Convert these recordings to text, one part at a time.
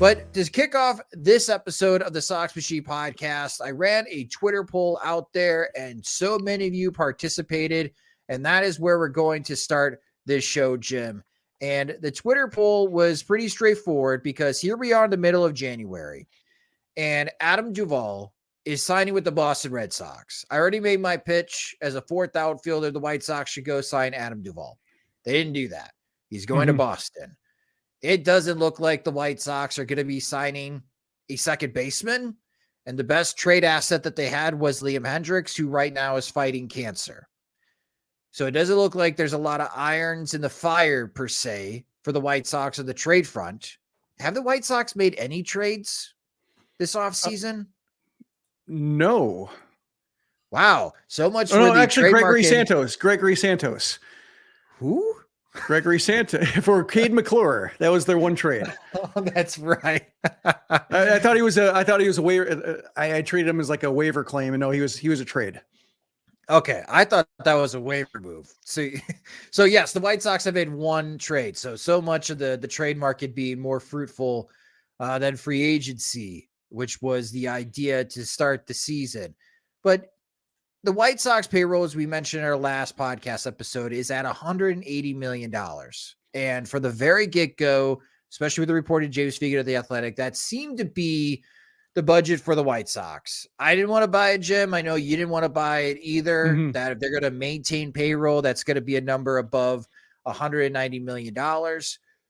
But to kick off this episode of the Sox Machine podcast, I ran a Twitter poll out there and so many of you participated. And that is where we're going to start this show, Jim. And the Twitter poll was pretty straightforward because here we are in the middle of January and Adam Duvall is signing with the Boston Red Sox. I already made my pitch as a fourth outfielder. The White Sox should go sign Adam Duvall. They didn't do that. He's going to Boston. It doesn't look like the White Sox are going to be signing a second baseman. And the best trade asset that they had was Liam Hendricks, who right now is fighting cancer. So it doesn't look like there's a lot of irons in the fire, per se, for the White Sox on the trade front. Have the White Sox made any trades this offseason? No. Wow. So much for the actually, trade Gregory market. Santos. Gregory Santos. Who? Gregory Santos for Cade McClure. That was their one trade. Oh, that's right. I thought he was a waiver. I treated him as like a waiver claim, and no, he was a trade. Okay, I thought that was a waiver move. So yes, the White Sox have made one trade. So much of the trade market being more fruitful than free agency, which was the idea to start the season. But the White Sox payroll, as we mentioned in our last podcast episode, is at $180 million. And for the very get-go, especially with the reported James Fegan of The Athletic, that seemed to be the budget for the White Sox. I didn't want to buy it, Jim. I know you didn't want to buy it either. That if they're going to maintain payroll, that's going to be a number above $190 million.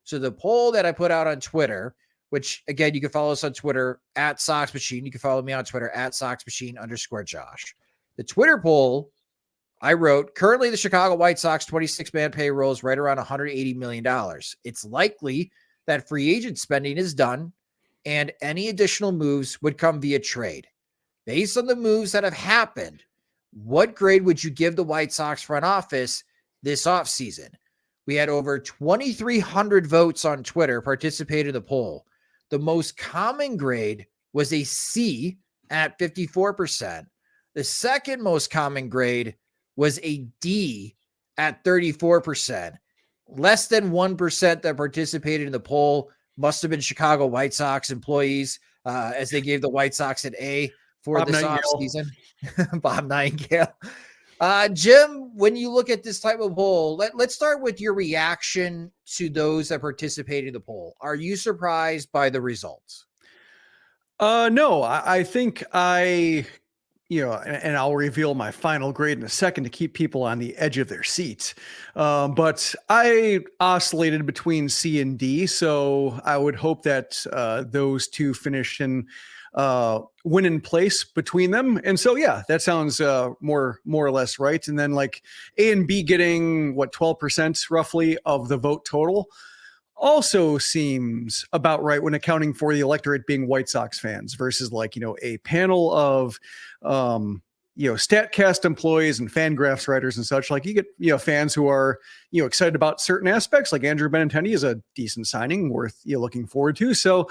So the poll that I put out on Twitter, which again, you can follow us on Twitter at Sox Machine. You can follow me on Twitter at SoxMachine_Josh. The Twitter poll I wrote, currently the Chicago White Sox 26-man payroll is right around $180 million. It's likely that free agent spending is done and any additional moves would come via trade. Based on the moves that have happened, what grade would you give the White Sox front office this offseason? We had over 2,300 votes on Twitter participate in the poll. The most common grade was a C at 54%. The second most common grade was a D at 34%. Less than 1% that participated in the poll must have been Chicago White Sox employees, as they gave the White Sox an A for Bob this Nightingale. offseason. Bob Nightingale. Jim, when you look at this type of poll, let's start with your reaction to those that participated in the poll. Are you surprised by the results? No, I think and I'll reveal my final grade in a second to keep people on the edge of their seats. But I oscillated between C and D. So I would hope that those two finish in win in place between them. And so, yeah, that sounds more or less right. And then like A and B getting 12% roughly of the vote total also seems about right when accounting for the electorate being White Sox fans versus a panel of, StatCast employees and Fangraphs writers and such. Like you get, fans who are, excited about certain aspects, like Andrew Benintendi is a decent signing worth looking forward to. So,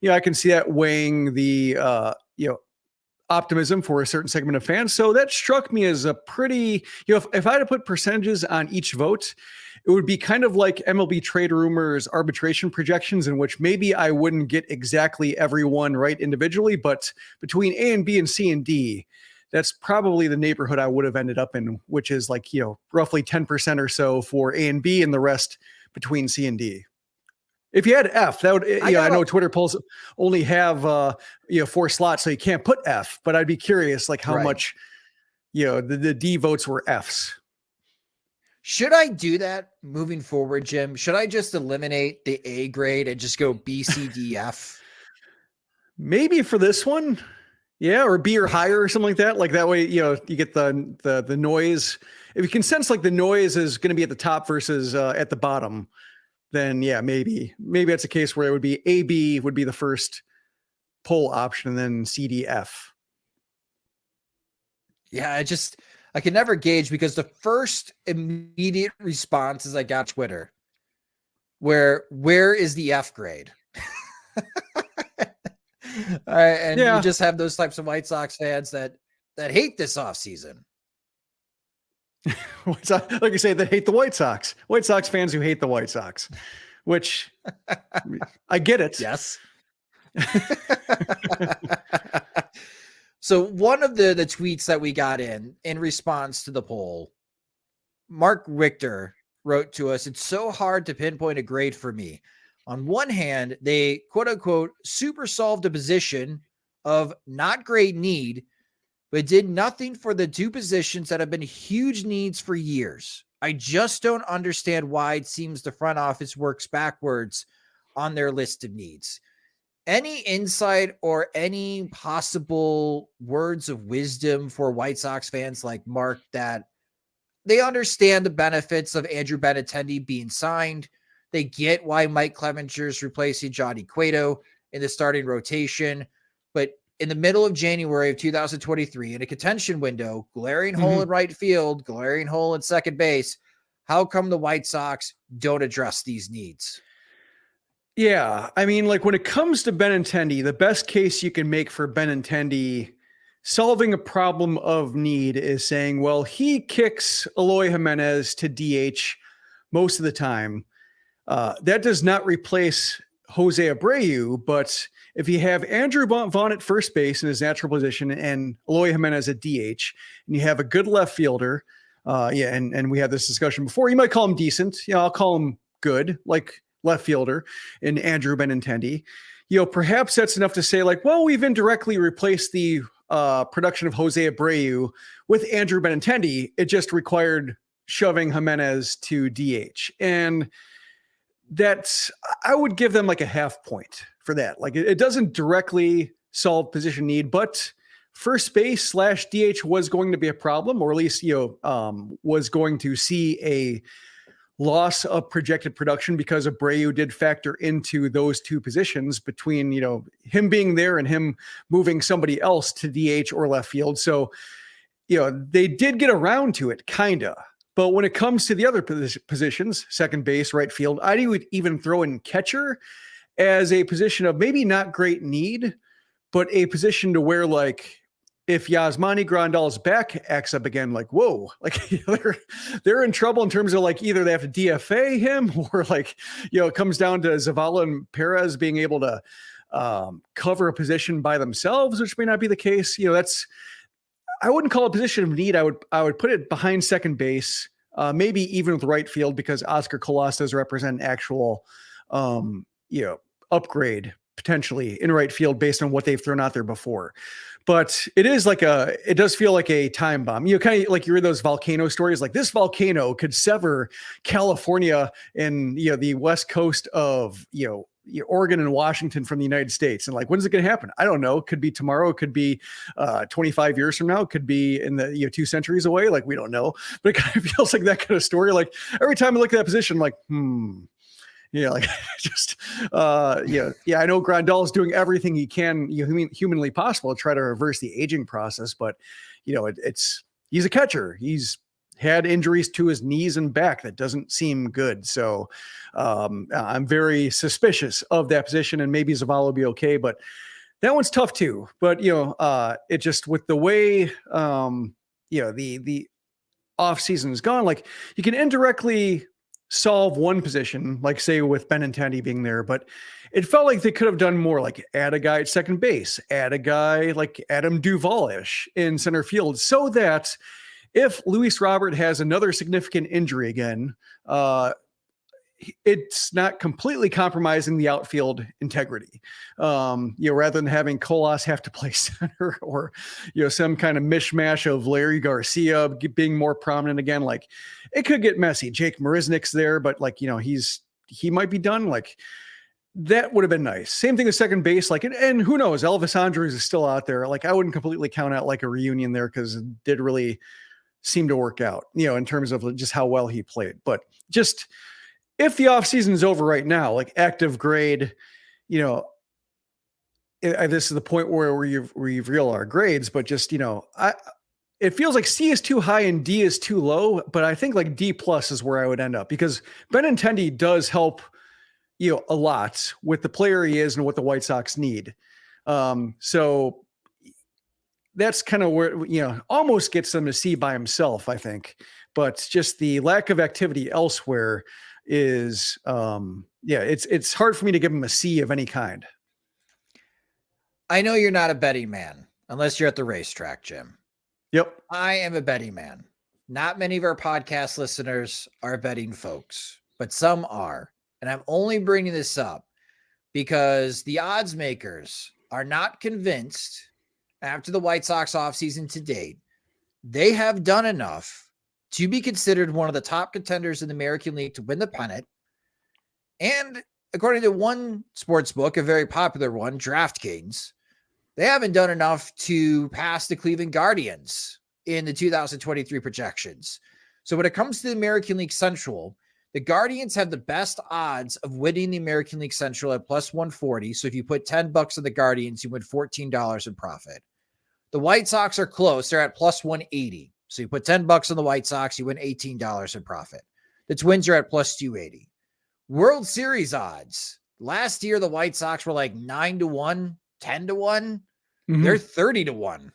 I can see that weighing the, optimism for a certain segment of fans. So that struck me as a pretty, if I had to put percentages on each vote, it would be kind of like MLB trade rumors, arbitration projections, in which maybe I wouldn't get exactly everyone right individually, but between A and B and C and D, that's probably the neighborhood I would have ended up in, which is roughly 10% or so for A and B and the rest between C and D. If you had F, that would, I know Twitter polls only have, 4 slots, so you can't put F, but I'd be curious, how much, the D votes were Fs. Should I do that moving forward, Jim? Should I just eliminate the A grade and just go B, C, D, F? Maybe for this one. Yeah. Or B or higher or something like that. Like that way, you get the noise. If you can sense the noise is going to be at the top versus at the bottom, then yeah, maybe that's a case where it would be A, B would be the first poll option and then C, D, F. Yeah, I can never gauge because the first immediate response is I got Twitter. Where is the F grade? All right, and you just have those types of White Sox fans that hate this offseason. Like you say, that hate the White Sox. White Sox fans who hate the White Sox, which I get it. Yes. So one of the tweets that we got in response to the poll, Mark Richter wrote to us, "It's so hard to pinpoint a grade for me. On one hand, they quote unquote super solved a position of not great need, but did nothing for the two positions that have been huge needs for years. I just don't understand why it seems the front office works backwards on their list of needs." Any insight or any possible words of wisdom for White Sox fans like Mark, that they understand the benefits of Andrew Benintendi being signed? They get why Mike Clemenger's replacing Johnny Cueto in the starting rotation. But in the middle of January of 2023, in a contention window, glaring hole in right field, glaring hole in second base, how come the White Sox don't address these needs? Yeah, I mean, like when it comes to Benintendi, the best case you can make for Benintendi solving a problem of need is saying, well, he kicks Eloy Jimenez to DH most of the time. That does not replace Jose Abreu, but if you have Andrew Vaughn at first base in his natural position and Eloy Jimenez at DH, and you have a good left fielder, and we had this discussion before, you might call him decent. I'll call him good, like left fielder in Andrew Benintendi. Perhaps that's enough to say, like, well, we've indirectly replaced the production of Jose Abreu with Andrew Benintendi. It just required shoving Jimenez to DH. And I would give them like a half point for that. Like it doesn't directly solve position need, but first base / DH was going to be a problem, or at least, was going to see a loss of projected production because Abreu did factor into those two positions between, him being there and him moving somebody else to DH or left field. So, they did get around to it kind of. But when it comes to the other positions, second base, right field, I would even throw in catcher as a position of maybe not great need, but a position to where, like, if Yasmani Grandal's back acts up again, like, whoa, like they're in trouble in terms of like either they have to DFA him or like, it comes down to Zavala and Perez being able to cover a position by themselves, which may not be the case. I wouldn't call it a position of need. I would put it behind second base, maybe even with right field, because Oscar Colas does represent an actual, upgrade potentially in right field based on what they've thrown out there before. But it does feel like a time bomb. Kind of like you read those volcano stories, like this volcano could sever California and, the West Coast of, Oregon and Washington from the United States. And like, when's it going to happen? I don't know. It could be tomorrow. It could be 25 years from now. It could be in the 2 centuries away. Like, we don't know. But it kind of feels like that kind of story. Like every time I look at that position, like, like just, I know Grandal is doing everything he can, humanly possible to try to reverse the aging process. But, he's a catcher. He's had injuries to his knees and back that doesn't seem good. So I'm very suspicious of that position, and maybe Zavala will be okay, but that one's tough too. But, it just, with the way, the off season is gone, like you can indirectly solve one position, like say with Benintendi being there, but it felt like they could have done more, like add a guy at second base, add a guy like Adam Duvall-ish in center field, so that if Luis Robert has another significant injury again, it's not completely compromising the outfield integrity. Rather than having Colas have to play center or, some kind of mishmash of Larry Garcia being more prominent again, like it could get messy. Jake Marisnick's there, but like, he might be done. Like that would have been nice. Same thing as second base. Like, and who knows, Elvis Andrus is still out there. Like I wouldn't completely count out like a reunion there, because it did really seem to work out, in terms of just how well he played. But just, if the offseason is over right now, like active grade, this is the point where we've revealed our grades, but just, it feels like C is too high and D is too low, but I think like D+ is where I would end up, because Benintendi does help, a lot with the player he is and what the White Sox need. So that's kind of where, almost gets them to C by himself, I think, but just the lack of activity elsewhere is, it's hard for me to give him a C of any kind. I know you're not a betting man unless you're at the racetrack, Jim. Yep. I am a betting man. Not many of our podcast listeners are betting folks, but some are. And I'm only bringing this up because the odds makers are not convinced after the White Sox offseason to date, they have done enough to be considered one of the top contenders in the American League to win the pennant. And according to one sports book, a very popular one, DraftKings, they haven't done enough to pass the Cleveland Guardians in the 2023 projections. So when it comes to the American League Central, the Guardians have the best odds of winning the American League Central at plus 140. So if you put $10 on the Guardians, you win $14 in profit. The White Sox are close. They're at plus 180. So you put $10 on the White Sox, you win $18 in profit. The Twins are at plus 280. World Series odds. Last year, the White Sox were like 9-1, 10-1. They're 30-1.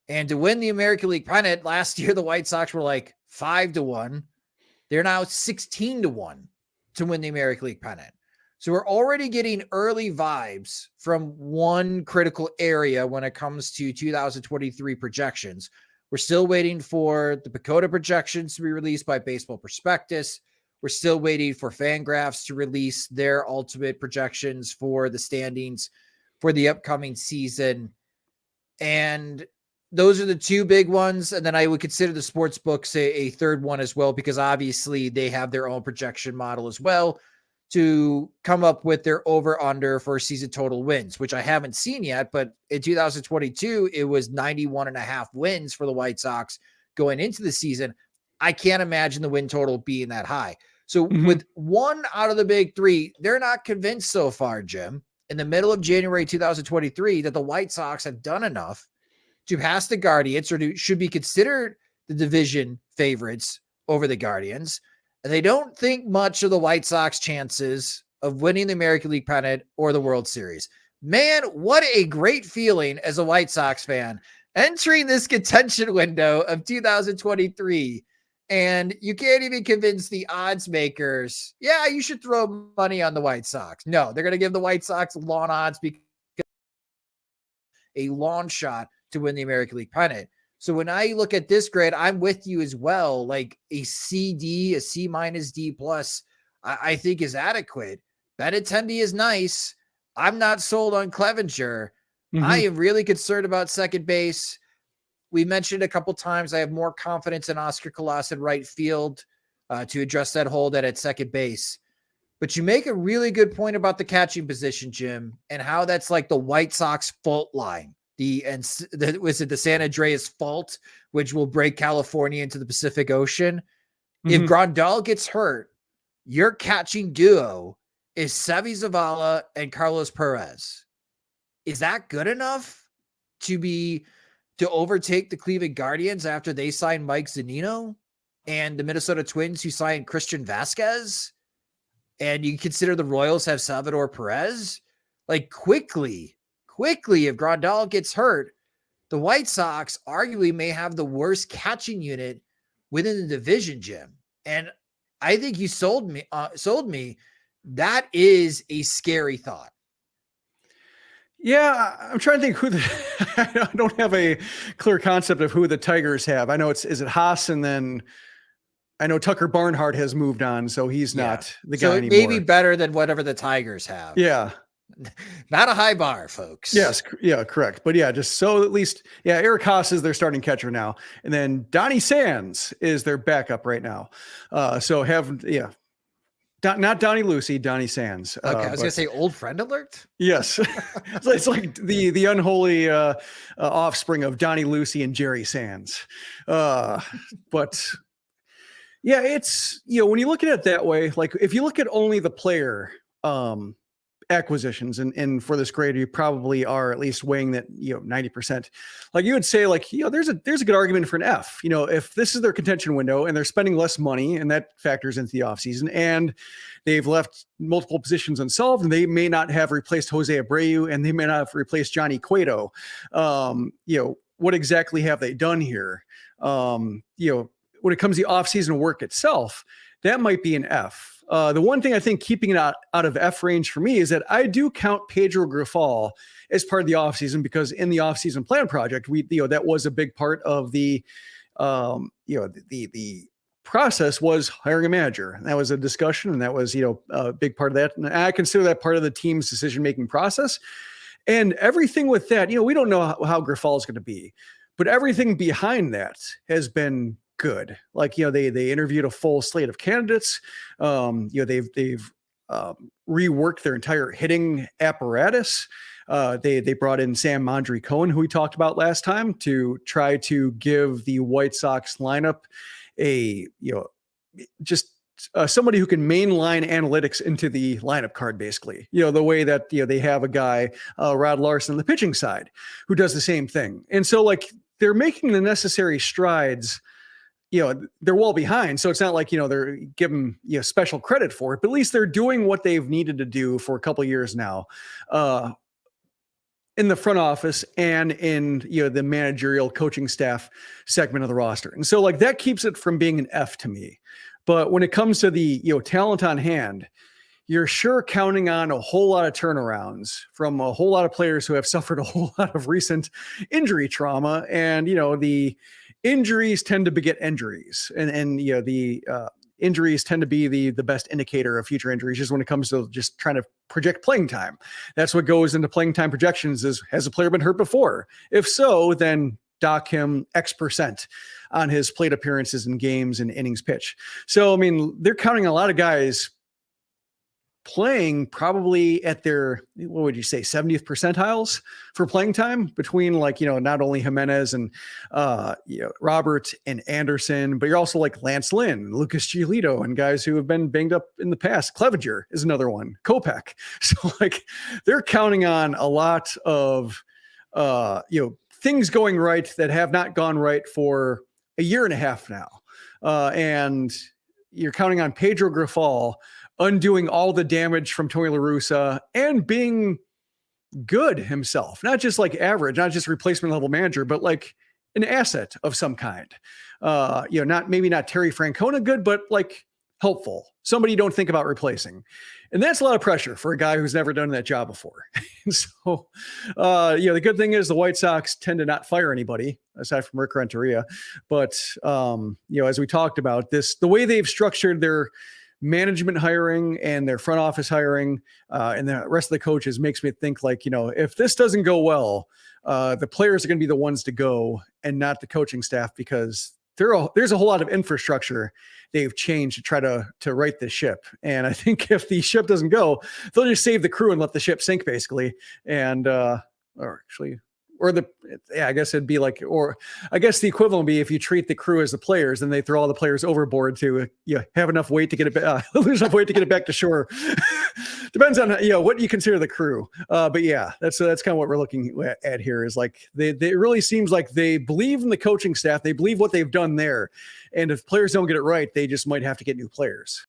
And to win the American League pennant, last year, the White Sox were like 5-1. They're now 16-1 to win the American League pennant. So we're already getting early vibes from one critical area when it comes to 2023 projections. We're still waiting for the PECOTA projections to be released by Baseball Prospectus. We're still waiting for Fangraphs to release their ultimate projections for the standings for the upcoming season. And those are the two big ones. And then I would consider the sports books a third one as well, because obviously they have their own projection model as well to come up with their over-under for season total wins, which I haven't seen yet. But in 2022, it was 91.5 wins for the White Sox going into the season. I can't imagine the win total being that high. So with one out of the big three, they're not convinced so far, Jim, in the middle of January 2023, that the White Sox have done enough to pass the Guardians, or should be considered the division favorites over the Guardians. And they don't think much of the White Sox chances of winning the American League pennant or the World Series. Man, what a great feeling as a White Sox fan entering this contention window of 2023. And you can't even convince the odds makers, yeah, you should throw money on the White Sox. No, they're going to give the White Sox long odds because a long shot to win the American League pennant. So when I look at this grade, I'm with you as well. Like a CD, a C minus D plus, I think is adequate. Benintendi is nice. I'm not sold on Clevenger. I am really concerned about second base. We mentioned a couple times I have more confidence in Oscar Colas in right field to address that hole that at second base. But you make a really good point about the catching position, Jim, and how that's like the White Sox fault line. Was it the San Andreas fault, which will break California into the Pacific Ocean? If Grandal gets hurt, your catching duo is Sevy Zavala and Carlos Perez. Is that good enough to overtake the Cleveland Guardians after they signed Mike Zunino and the Minnesota Twins who signed Christian Vasquez? And you consider the Royals have Salvador Perez? Like quickly, if Grandal gets hurt, the White Sox arguably may have the worst catching unit within the division, Jim. And I think you sold me. That is a scary thought. Yeah, I'm trying to think I don't have a clear concept of who the Tigers have. I know is it Haas, and then I know Tucker Barnhart has moved on, so he's not the guy anymore. Maybe better than whatever the Tigers have. Yeah. Not a high bar, folks. Yes. Yeah, correct. But yeah, just so at least, Eric Haas is their starting catcher now. And then Donnie Sands is their backup right now. Not Donnie Lucy, Donnie Sands. Okay, I was going to say old friend alert. Yes. It's like the unholy offspring of Donnie Lucy and Jerry Sands. But yeah, it's, when you look at it that way, like if you look at only the player acquisitions and for this grade, you probably are at least weighing that, 90%. Like you would say, like, there's a good argument for an F. If this is their contention window and they're spending less money, and that factors into the offseason, and they've left multiple positions unsolved, and they may not have replaced Jose Abreu, and they may not have replaced Johnny Cueto. What exactly have they done here? When it comes to the offseason work itself, that might be an F. The one thing I think keeping it out of F range for me is that I do count Pedro Grifol as part of the offseason, because in the offseason plan project, that was a big part of the process was hiring a manager. And that was a discussion, and that was, a big part of that. And I consider that part of the team's decision-making process. And everything with that, we don't know how Grifol is going to be, but everything behind that has been good. Like, they interviewed a full slate of candidates. They've reworked their entire hitting apparatus. They brought in Sam Mondry Cohen, who we talked about last time, to try to give the White Sox lineup somebody who can mainline analytics into the lineup card, basically, the way that, they have a guy, Rod Larson on the pitching side, who does the same thing. And so, like, they're making the necessary strides. They're well behind. So it's not like, they're giving, special credit for it, but at least they're doing what they've needed to do for a couple of years now, in the front office and in, the managerial coaching staff segment of the roster. And so, like, that keeps it from being an F to me. But when it comes to the, talent on hand, you're sure counting on a whole lot of turnarounds from a whole lot of players who have suffered a whole lot of recent injury trauma. And, the injuries tend to beget injuries, and the injuries tend to be the best indicator of future injuries, just when it comes to just trying to project playing time. That's what goes into playing time projections is, has a player been hurt before? If so, then dock him X% on his plate appearances in games and innings pitch. So, I mean, they're counting a lot of guys playing probably at their, what would you say, 70th percentiles for playing time between, like, not only Jimenez and, Robert and Anderson, but you're also like Lance Lynn, Lucas Giolito, and guys who have been banged up in the past. Clevenger is another one, Kopech. So, like, they're counting on a lot of, things going right that have not gone right for a year and a half now. And you're counting on Pedro Grifol undoing all the damage from Tony La Russa and being good himself, not just like average, not just replacement level manager, but like an asset of some kind. Maybe not Terry Francona good, but like helpful, somebody you don't think about replacing. And that's a lot of pressure for a guy who's never done that job before. And so, the good thing is the White Sox tend to not fire anybody aside from Rick Renteria. But, as we talked about this, the way they've structured their management hiring and their front office hiring, and the rest of the coaches makes me think, like, if this doesn't go well, the players are going to be the ones to go and not the coaching staff, because there's a whole lot of infrastructure they've changed to try to right the ship. And I think if the ship doesn't go, they'll just save the crew and let the ship sink, basically. And, I guess it'd be like, or I guess the equivalent would be if you treat the crew as the players, and they throw all the players overboard to have enough weight to get it lose enough weight to get it back to shore. Depends on what you consider the crew. But yeah, that's kind of what we're looking at here. Is like it really seems like they believe in the coaching staff, they believe what they've done there, and if players don't get it right, they just might have to get new players.